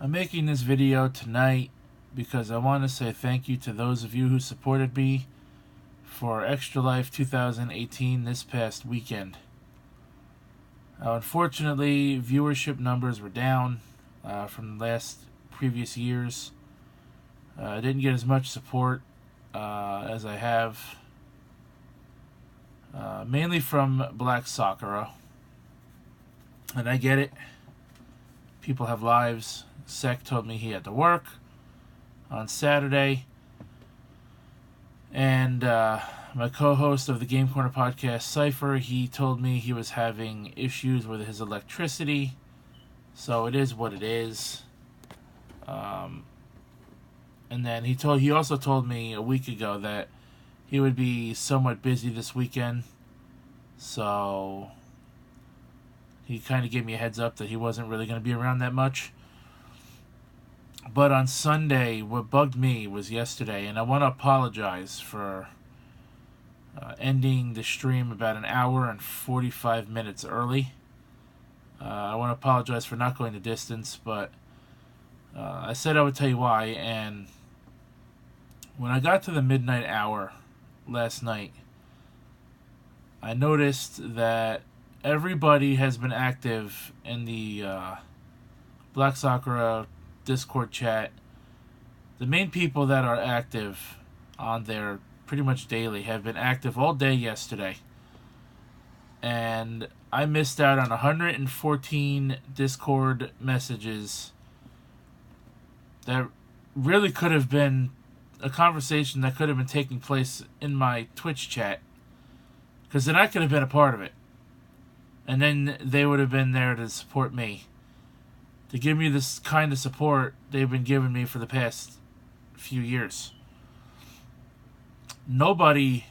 I'm making this video tonight because I want to say thank you to those of you who supported me for Extra Life 2018 this past weekend. Unfortunately, viewership numbers were down from the previous years. I didn't get as much support as I have, mainly from Black Sakura. And I get it. People have lives. Chceck told me he had to work on Saturday. And my co-host of the Game Corner podcast, Cypher, he told me he was having issues with his electricity. So it is what it is. And then he also told me a week ago that he would be somewhat busy this weekend. So he kind of gave me a heads up that he wasn't really going to be around that much. But on Sunday, what bugged me was yesterday, and I want to apologize for ending the stream about an hour and 45 minutes early. I want to apologize for not going the distance, but I said I would tell you why, and when I got to the midnight hour last night, I noticed that everybody has been active in the Black Sakura Discord chat. The main people that are active on there pretty much daily have been active all day yesterday. And I missed out on 114 Discord messages that really could have been a conversation that could have been taking place in my Twitch chat. Because then I could have been a part of it. And then they would have been there to support me. To give me this kind of support they've been giving me for the past few years. Nobody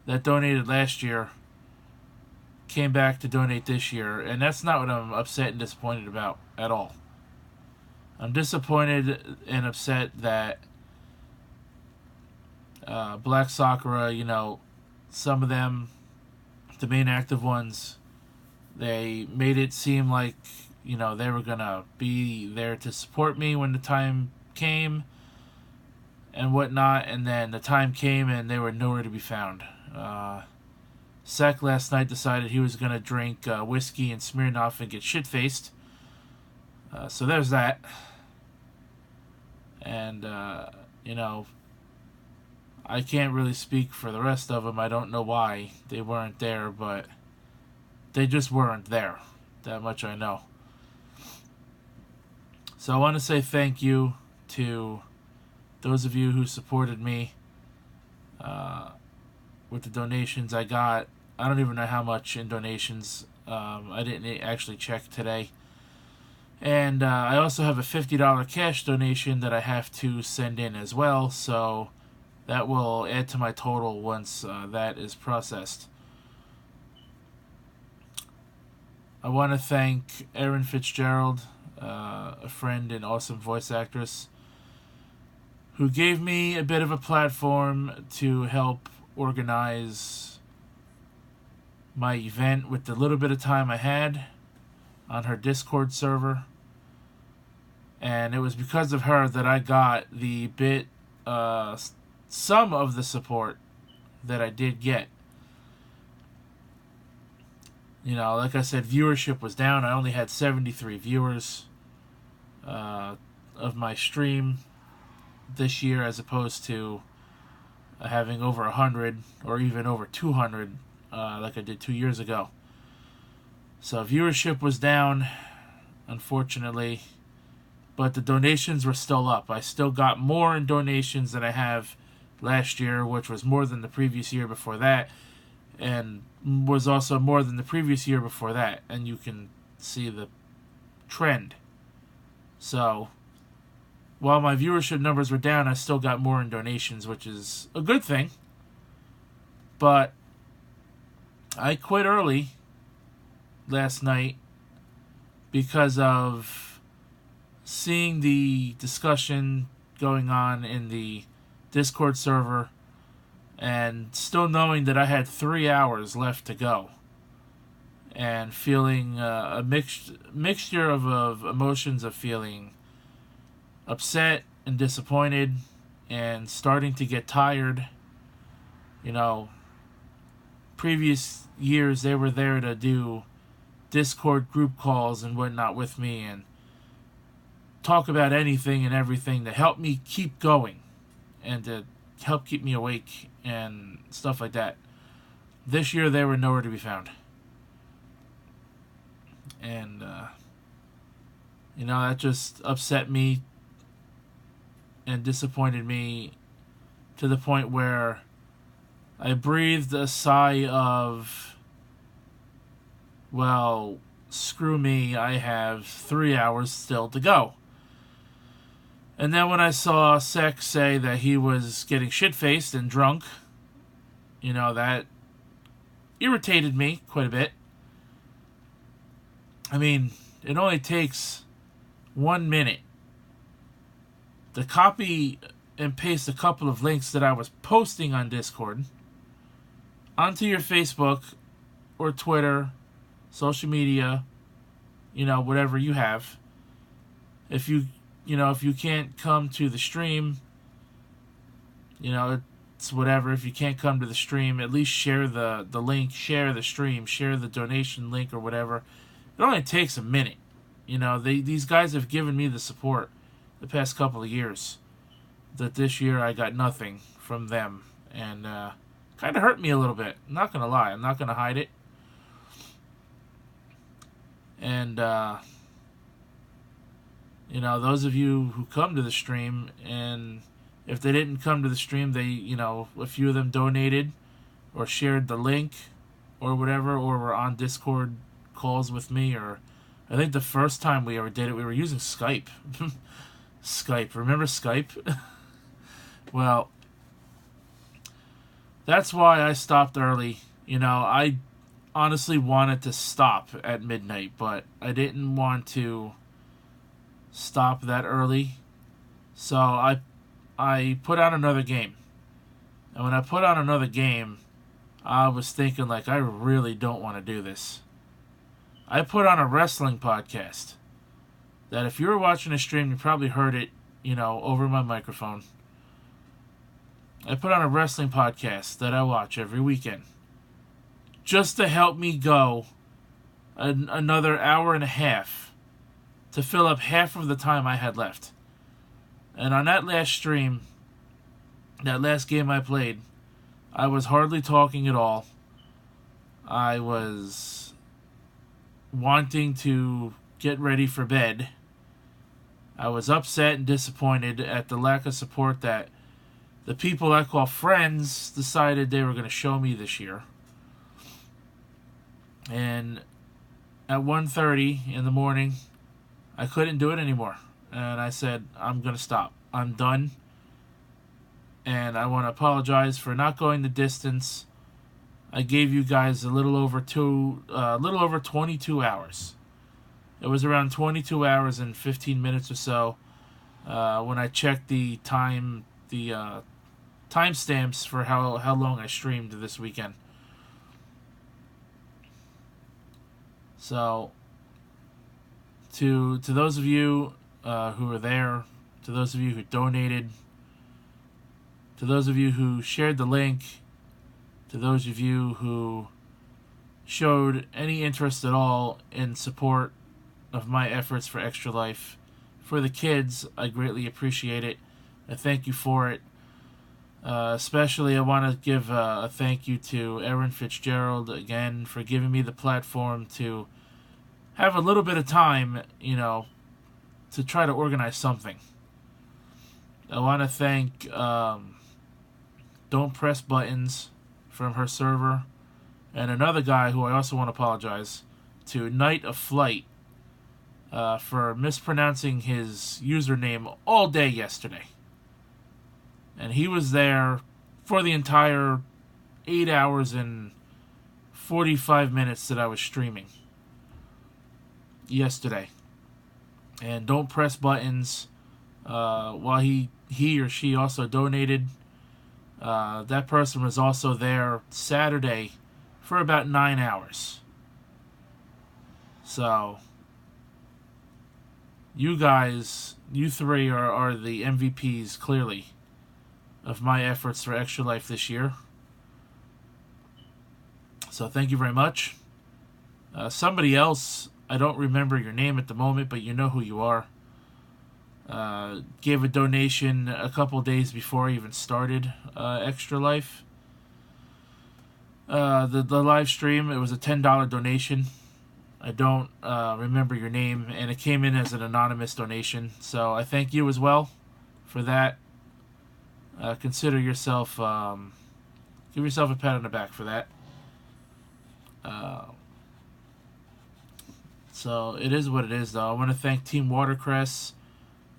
that donated last year came back to donate this year. And that's not what I'm upset and disappointed about at all. I'm disappointed and upset that Black Sakura, some of them, the main active ones, they made it seem like, they were going to be there to support me when the time came and whatnot, and then the time came and they were nowhere to be found. Chceck last night decided he was going to drink whiskey and Smirnoff and get shit-faced. So there's that. And, I can't really speak for the rest of them. I don't know why they weren't there, but they just weren't there. That much I know. So I want to say thank you to those of you who supported me with the donations I got. I don't even know how much in donations. I didn't actually check today. And I also have a $50 cash donation that I have to send in as well. So that will add to my total once that is processed. I want to thank Erin Fitzgerald, a friend and awesome voice actress, who gave me a bit of a platform to help organize my event with the little bit of time I had on her Discord server. And it was because of her that I got the some of the support that I did get. Like I said, viewership was down. I only had 73 viewers of my stream this year, as opposed to having over 100 or even over 200 like I did 2 years ago. So viewership was down, unfortunately, but the donations were still up. I still got more in donations than I have last year, which was more than the previous year before that, and was also more than the previous year before that, and you can see the trend. So while my viewership numbers were down, I still got more in donations, which is a good thing. But I quit early last night because of seeing the discussion going on in the Discord server and still knowing that I had 3 hours left to go, and feeling a mixture of emotions of feeling upset and disappointed and starting to get tired. You know, previous years they were there to do Discord group calls and whatnot with me and talk about anything and everything to help me keep going and to help keep me awake and stuff like that. This year they were nowhere to be found. And, that just upset me and disappointed me to the point where I breathed a sigh of, well, screw me, I have 3 hours still to go. And then when I saw Chceck say that he was getting shit-faced and drunk, that irritated me quite a bit. I mean, it only takes 1 minute to copy and paste a couple of links that I was posting on Discord onto your Facebook or Twitter, social media, whatever you have. If you can't come to the stream, it's whatever. If you can't come to the stream, at least share the link, share the stream, share the donation link or whatever. It only takes a minute. These guys have given me the support the past couple of years that this year I got nothing from them. And kind of hurt me a little bit. I'm not going to lie. I'm not going to hide it. And, those of you who come to the stream, and if they didn't come to the stream, they, a few of them donated or shared the link or whatever, or were on Discord calls with me, or I think the first time we ever did it, we were using Skype. Skype. Remember Skype? Well, that's why I stopped early. I honestly wanted to stop at midnight, but I didn't want to stop that early. So I put on another game. And when I put on another game, I was thinking, I really don't want to do this. I put on a wrestling podcast that if you were watching a stream, you probably heard it, over my microphone. I put on a wrestling podcast that I watch every weekend just to help me go another hour and a half to fill up half of the time I had left. And on that last stream, that last game I played, I was hardly talking at all. I was wanting to get ready for bed. I was upset and disappointed at the lack of support that the people I call friends decided they were going to show me this year. And at 1:30 in the morning, I couldn't do it anymore. And I said, I'm going to stop. I'm done. And I want to apologize for not going the distance. I gave you guys a little over 22 hours. It was around 22 hours and 15 minutes or so when I checked the timestamps for how long I streamed this weekend. So, to those of you who were there, to those of you who donated, to those of you who shared the link, to those of you who showed any interest at all in support of my efforts for Extra Life, for the kids, I greatly appreciate it. I thank you for it. Especially, I want to give a thank you to Erin Fitzgerald again for giving me the platform to have a little bit of time, to try to organize something. I want to thank Don't Press Buttons from her server, and another guy who I also want to apologize to, Night of Flight, for mispronouncing his username all day yesterday. And he was there for the entire 8 hours and 45 minutes that I was streaming yesterday. And Don't Press Buttons, while he or she also donated, that person was also there Saturday for about 9 hours. So, you guys You three are the MVPs, clearly, of my efforts for Extra Life this year. So thank you very much. Somebody else, I don't remember your name at the moment, but you know who you are, gave a donation a couple days before I even started Extra Life. The live stream, it was a $10 donation. I don't remember your name, and it came in as an anonymous donation. So I thank you as well for that. Consider yourself, give yourself a pat on the back for that. So it is what it is, though. I want to thank Team Watercress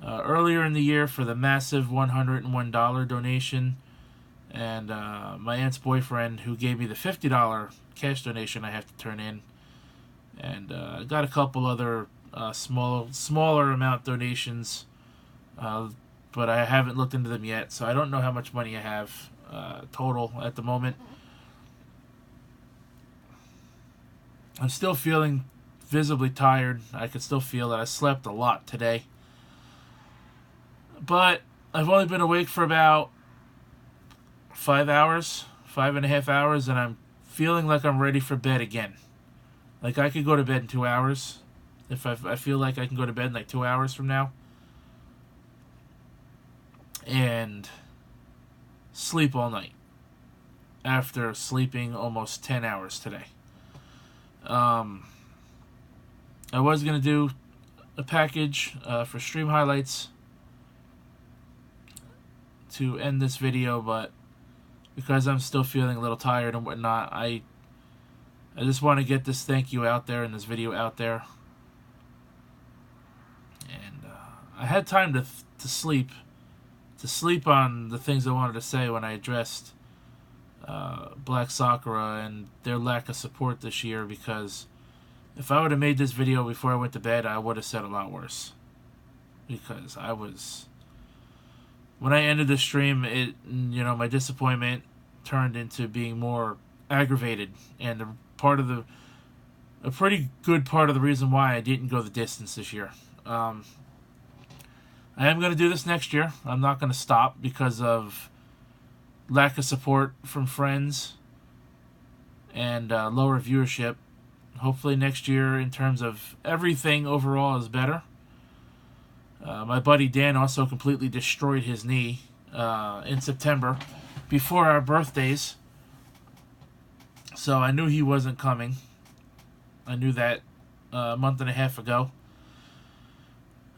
earlier in the year for the massive $101 donation, and my aunt's boyfriend who gave me the $50 cash donation I have to turn in, and I got a couple other smaller amount donations, but I haven't looked into them yet, so I don't know how much money I have total at the moment. I'm still feeling visibly tired. I can still feel it. I slept a lot today. But I've only been awake for about 5 hours, 5.5 hours, and I'm feeling like I'm ready for bed again. Like I could go to bed in 2 hours. If I feel like I can go to bed in like 2 hours from now. And sleep all night. After sleeping almost 10 hours today. I was going to do a package for stream highlights to end this video, but because I'm still feeling a little tired and whatnot, I just want to get this thank you out there and this video out there. And I had time to sleep on the things I wanted to say when I addressed Black Sakura and their lack of support this year, because if I would have made this video before I went to bed, I would have said a lot worse. Because when I ended the stream, my disappointment turned into being more aggravated, and a pretty good part of the reason why I didn't go the distance this year. I am going to do this next year. I'm not going to stop because of lack of support from friends and lower viewership. Hopefully next year, in terms of everything overall, is better. My buddy Dan also completely destroyed his knee in September before our birthdays. So I knew he wasn't coming. I knew that a month and a half ago.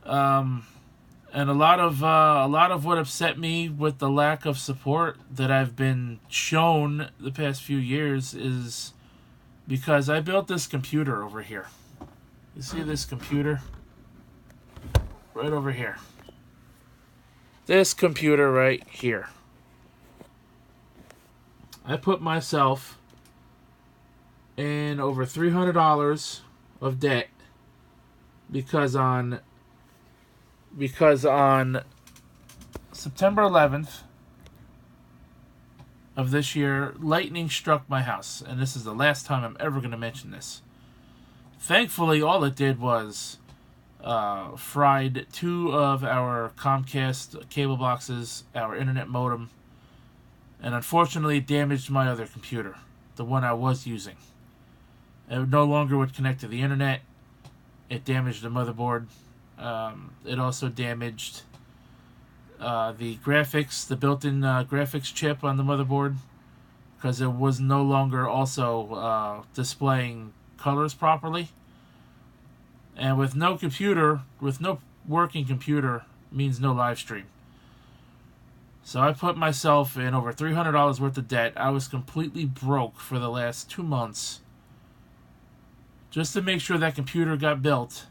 And a lot of what upset me with the lack of support that I've been shown the past few years is because I built this computer over here. You see this computer? Right over here. This computer right here. I put myself in over $300 of debt because on September 11th of this year, lightning struck my house, and this is the last time I'm ever going to mention this. Thankfully, all it did was fried 2 of our Comcast cable boxes, our internet modem, and unfortunately it damaged my other computer, the one I was using. It no longer would connect to the internet. It damaged the motherboard. It also damaged the graphics, the built-in graphics chip on the motherboard, because it was no longer also displaying colors properly. And with no working computer means no live stream. So I put myself in over $300 worth of debt. I was completely broke for the last 2 months just to make sure that computer got built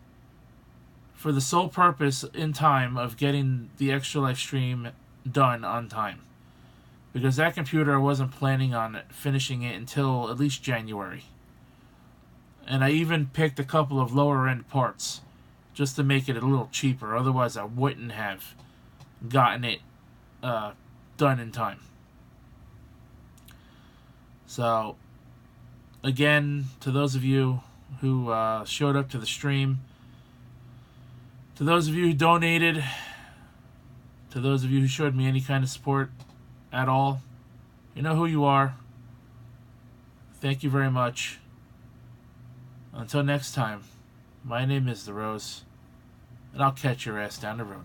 for the sole purpose in time of getting the Extra Life stream done on time. Because that computer, I wasn't planning on finishing it until at least January. And I even picked a couple of lower end parts just to make it a little cheaper. Otherwise, I wouldn't have gotten it done in time. So, again, to those of you who showed up to the stream, To those of you who donated, to those of you who showed me any kind of support at all, you know who you are. Thank you very much. Until next time, my name is The Rose, and I'll catch your ass down the road.